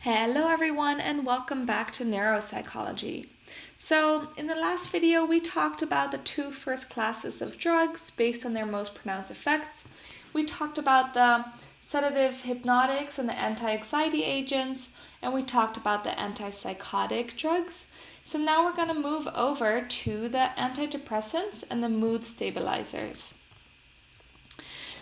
Hello everyone and welcome back to Neuropsychology. So in the last video we talked about the two first classes of drugs based on their most pronounced effects. We talked about the sedative hypnotics and the anti-anxiety agents, and we talked about the antipsychotic drugs. So now we're going to move over to the antidepressants and the mood stabilizers.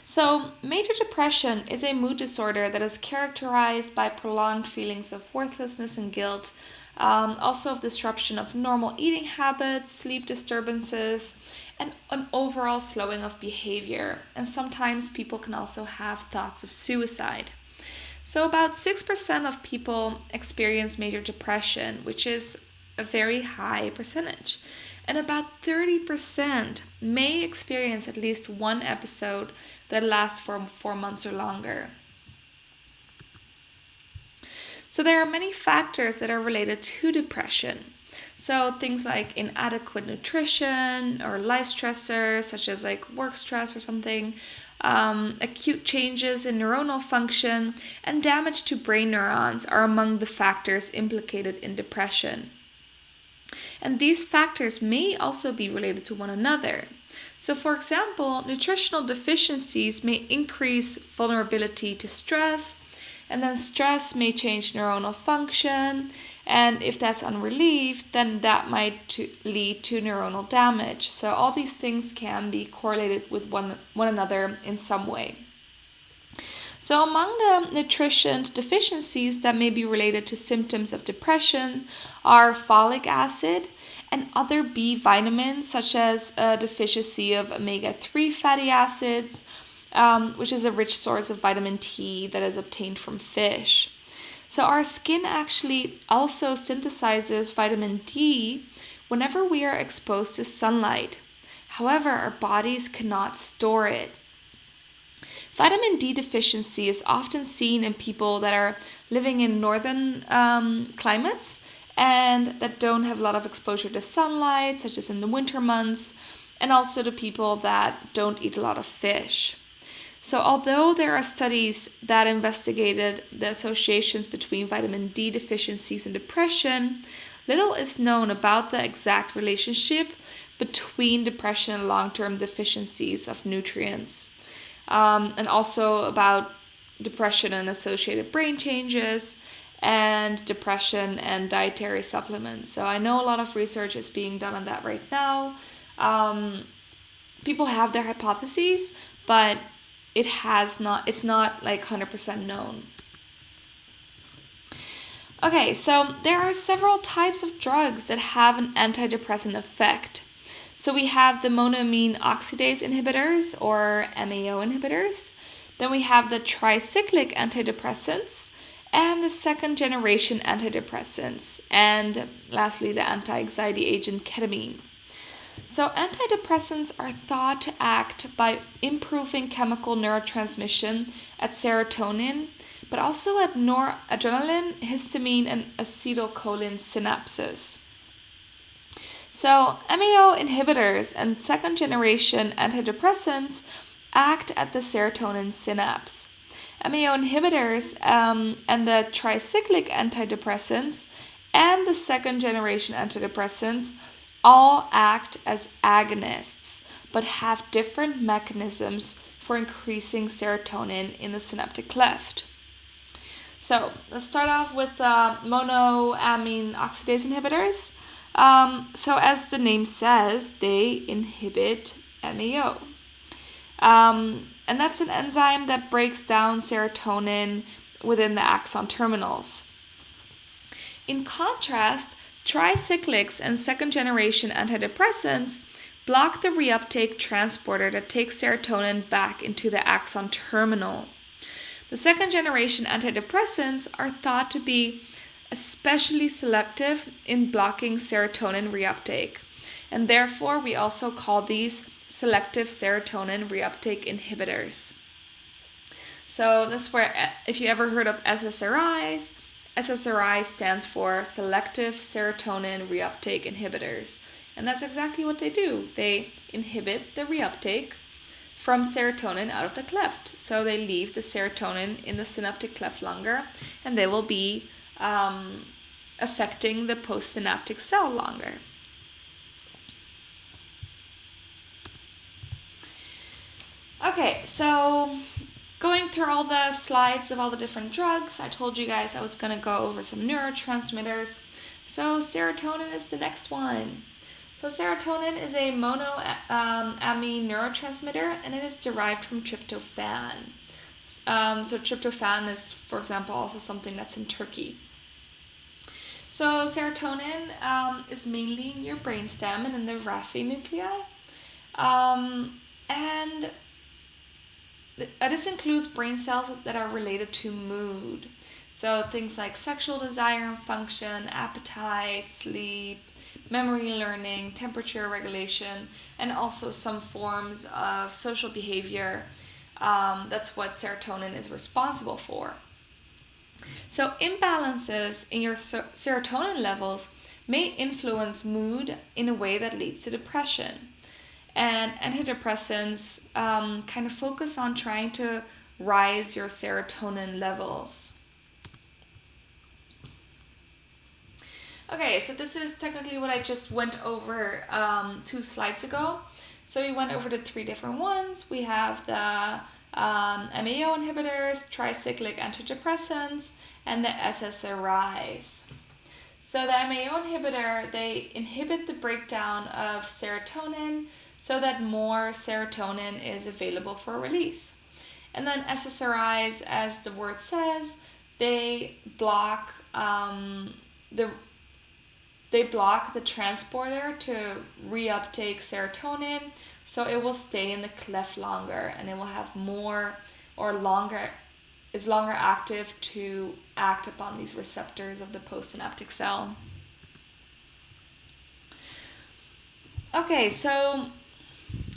So, major depression is a mood disorder that is characterized by prolonged feelings of worthlessness and guilt, also of disruption of normal eating habits, sleep disturbances, and an overall slowing of behavior. And sometimes people can also have thoughts of suicide. So, about 6% of people experience major depression, which is a very high percentage. And about 30% may experience at least one episode that lasts for 4 months or longer. So there are many factors that are related to depression. So things like inadequate nutrition or life stressors, such as like work stress or something, acute changes in neuronal function, and damage to brain neurons are among the factors implicated in depression. And these factors may also be related to one another. So, for example, nutritional deficiencies may increase vulnerability to stress, and then stress may change neuronal function, and if that's unrelieved, then that might lead to neuronal damage. So, all these things can be correlated with one another in some way. So, among the nutrition deficiencies that may be related to symptoms of depression are folic acid and other B vitamins, such as a deficiency of omega-3 fatty acids, which is a rich source of vitamin T that is obtained from fish. So, our skin actually also synthesizes vitamin D whenever we are exposed to sunlight. However, our bodies cannot store it. Vitamin D deficiency is often seen in people that are living in northern climates and that don't have a lot of exposure to sunlight, such as in the winter months, and also to people that don't eat a lot of fish. So, although there are studies that investigated the associations between vitamin D deficiencies and depression, little is known about the exact relationship between depression and long-term deficiencies of nutrients. And also about depression and associated brain changes, and depression and dietary supplements. So I know a lot of research is being done on that right now. People have their hypotheses, but it's not like 100% known. Okay, so there are several types of drugs that have an antidepressant effect. So we have the monoamine oxidase inhibitors, or MAO inhibitors. Then we have the tricyclic antidepressants and the second generation antidepressants. And lastly, the anti-anxiety agent ketamine. So antidepressants are thought to act by improving chemical neurotransmission at serotonin, but also at noradrenaline, histamine, and acetylcholine synapses. So, MAO inhibitors and second generation antidepressants act at the serotonin synapse. MAO inhibitors and the tricyclic antidepressants and the second generation antidepressants all act as agonists, but have different mechanisms for increasing serotonin in the synaptic cleft. So, let's start off with monoamine oxidase inhibitors. So as the name says, they inhibit MAO. And that's an enzyme that breaks down serotonin within the axon terminals. In contrast, tricyclics and second generation antidepressants block the reuptake transporter that takes serotonin back into the axon terminal. The second generation antidepressants are thought to be especially selective in blocking serotonin reuptake, and therefore we also call these selective serotonin reuptake inhibitors. So that's where, if you ever heard of SSRIs, SSRI stands for selective serotonin reuptake inhibitors, and that's exactly what they do. They inhibit the reuptake from serotonin out of the cleft, so they leave the serotonin in the synaptic cleft longer, and they will be affecting the postsynaptic cell longer. Okay, so going through all the slides of all the different drugs, I told you guys I was going to go over some neurotransmitters. So serotonin is the next one. So serotonin is a monoamine neurotransmitter, and it is derived from tryptophan. So tryptophan is, for example, also something that's in turkey. So serotonin is mainly in your brainstem and in the Raphe nuclei. And this includes brain cells that are related to mood. So things like sexual desire and function, appetite, sleep, memory learning, temperature regulation, and also some forms of social behavior. That's what serotonin is responsible for. So imbalances in your serotonin levels may influence mood in a way that leads to depression. And antidepressants kind of focus on trying to rise your serotonin levels. Okay, so this is technically what I just went over 2 slides ago. So we went over the 3 different ones. We have the MAO inhibitors, tricyclic antidepressants, and the SSRIs. So the MAO inhibitor, they inhibit the breakdown of serotonin so that more serotonin is available for release. And then SSRIs, as the word says, they block the transporter to reuptake serotonin, so it will stay in the cleft longer and it will have more or longer, it's longer active to act upon these receptors of the postsynaptic cell. Okay, so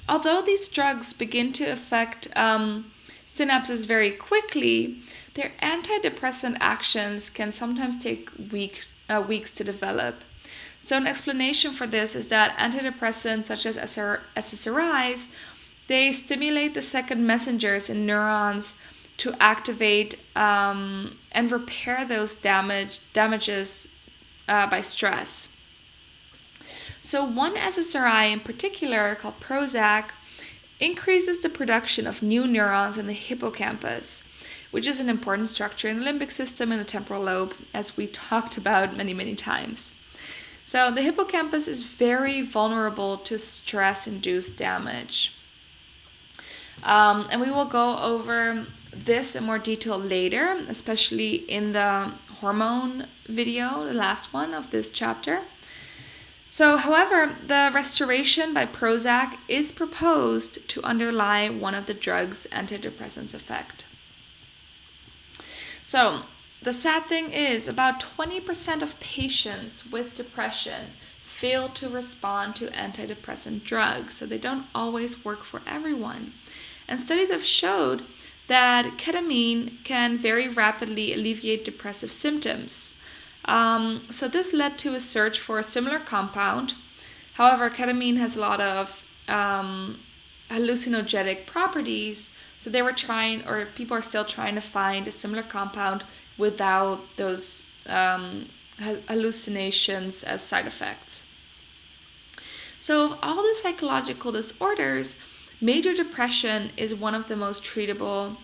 although these drugs begin to affect synapses very quickly, their antidepressant actions can sometimes take weeks to develop. So an explanation for this is that antidepressants such as SSRIs, they stimulate the second messengers in neurons to activate and repair those damages by stress. So one SSRI in particular, called Prozac, increases the production of new neurons in the hippocampus, which is an important structure in the limbic system and the temporal lobe, as we talked about many, many times. So the hippocampus is very vulnerable to stress-induced damage. And we will go over this in more detail later, especially in the hormone video, the last one of this chapter. So, however, the restoration by Prozac is proposed to underlie one of the drug's antidepressants' effect. So, the sad thing is about 20% of patients with depression fail to respond to antidepressant drugs, so they don't always work for everyone. And studies have showed that ketamine can very rapidly alleviate depressive symptoms. So this led to a search for a similar compound. However, ketamine has a lot of hallucinogenic properties, so people are still trying to find a similar compound without those hallucinations as side effects. So of all the psychological disorders, major depression is one of the most treatable.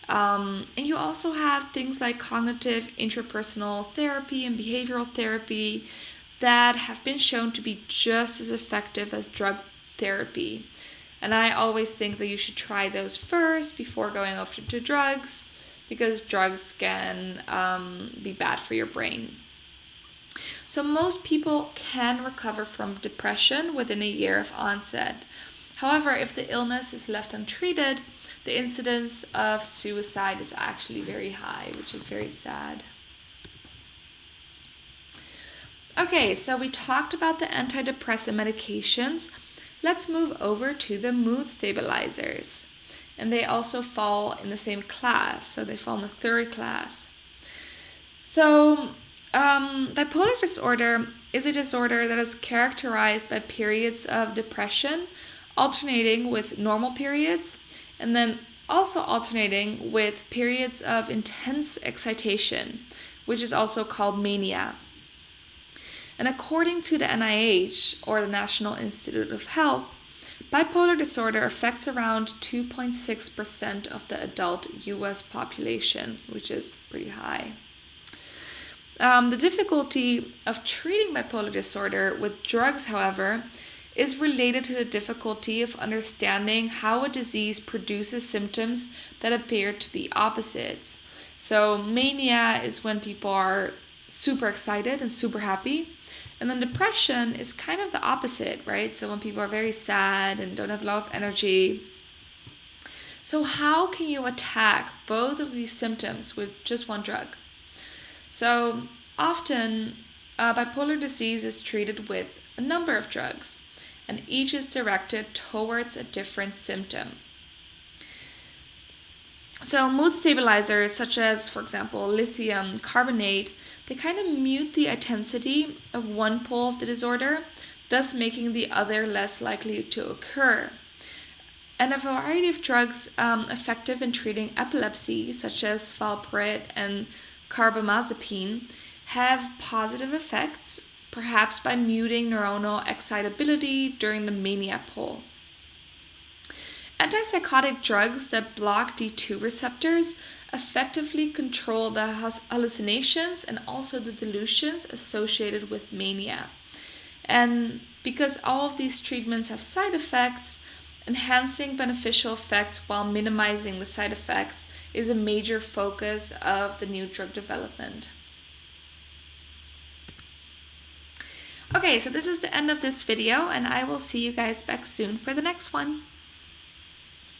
And you also have things like cognitive interpersonal therapy and behavioral therapy that have been shown to be just as effective as drug therapy. And I always think that you should try those first before going over to drugs, because drugs can be bad for your brain. So most people can recover from depression within a year of onset. However, if the illness is left untreated, the incidence of suicide is actually very high, which is very sad. Okay, so we talked about the antidepressant medications. Let's move over to the mood stabilizers. And they also fall in the same class, so they fall in the 3rd class. So, bipolar disorder is a disorder that is characterized by periods of depression, alternating with normal periods, and then also alternating with periods of intense excitation, which is also called mania. And according to the NIH, or the National Institute of Health, bipolar disorder affects around 2.6% of the adult US population, which is pretty high. The difficulty of treating bipolar disorder with drugs, however, is related to the difficulty of understanding how a disease produces symptoms that appear to be opposites. So mania is when people are super excited and super happy. And then depression is kind of the opposite, right? So when people are very sad and don't have a lot of energy. So how can you attack both of these symptoms with just one drug? So often bipolar disease is treated with a number of drugs, and each is directed towards a different symptom. So mood stabilizers such as, for example, lithium carbonate, they kind of mute the intensity of one pole of the disorder, thus making the other less likely to occur. And a variety of drugs effective in treating epilepsy, such as valproate and carbamazepine, have positive effects, perhaps by muting neuronal excitability during the mania pole. Antipsychotic drugs that block D2 receptors effectively control the hallucinations and also the delusions associated with mania. And because all of these treatments have side effects, enhancing beneficial effects while minimizing the side effects is a major focus of the new drug development. Okay, so this is the end of this video, and I will see you guys back soon for the next one.